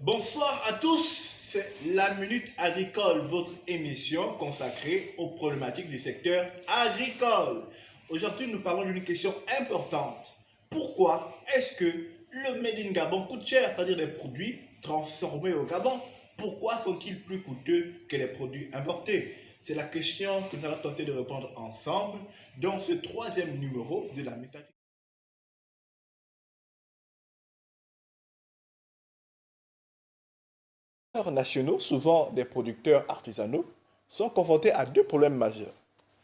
Bonsoir à tous, c'est la Minute Agricole, votre émission consacrée aux problématiques du secteur agricole. Aujourd'hui, nous parlons d'une question importante. Pourquoi est-ce que le Made in Gabon coûte cher, c'est-à-dire des produits transformés au Gabon? Pourquoi sont-ils plus coûteux que les produits importés? C'est la question que nous allons tenter de répondre ensemble dans ce troisième numéro de la Minute Agricole. Nationaux, souvent des producteurs artisanaux, sont confrontés à deux problèmes majeurs.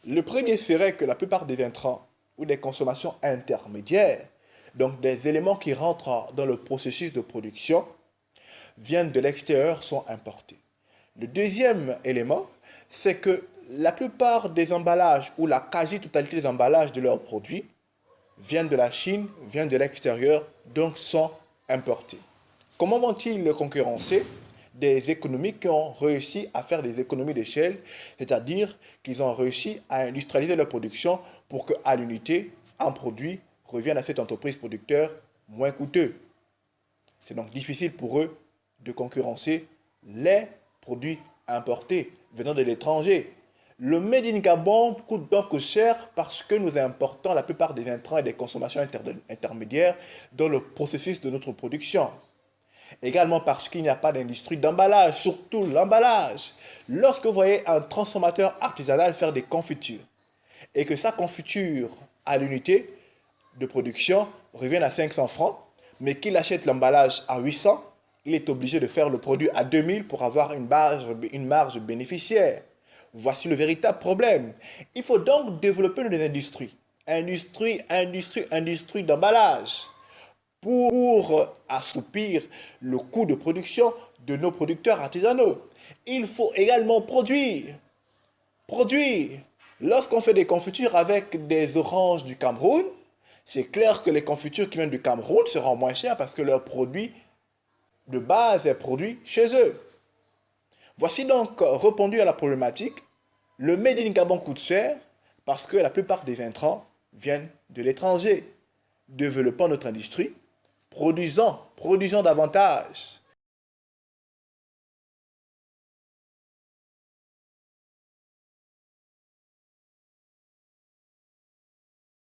Le premier serait que la plupart des intrants ou des consommations intermédiaires, donc des éléments qui rentrent dans le processus de production, viennent de l'extérieur, sont importés. Le deuxième élément, c'est que la plupart des emballages ou la quasi-totalité des emballages de leurs produits viennent de la Chine, viennent de l'extérieur, donc sont importés. Comment vont-ils le concurrencer? Des économies qui ont réussi à faire des économies d'échelle, c'est-à-dire qu'ils ont réussi à industrialiser leur production pour qu'à l'unité, un produit revienne à cette entreprise producteur moins coûteux. C'est donc difficile pour eux de concurrencer les produits importés venant de l'étranger. Le Made in Gabon coûte donc cher parce que nous importons la plupart des intrants et des consommations intermédiaires dans le processus de notre production. Également parce qu'il n'y a pas d'industrie d'emballage, surtout l'emballage. Lorsque vous voyez un transformateur artisanal faire des confitures et que sa confiture à l'unité de production revient à 500 francs, mais qu'il achète l'emballage à 800, il est obligé de faire le produit à 2000 pour avoir une marge bénéficiaire. Voici le véritable problème. Il faut donc développer des industries. Industrie d'emballage pour assouplir le coût de production de nos producteurs artisanaux. Il faut également produire. Lorsqu'on fait des confitures avec des oranges du Cameroun, c'est clair que les confitures qui viennent du Cameroun seront moins chères parce que leur produit de base est produit chez eux. Voici donc répondu à la problématique. Le Made in Gabon coûte cher parce que la plupart des intrants viennent de l'étranger. Développons notre industrie, produisons davantage.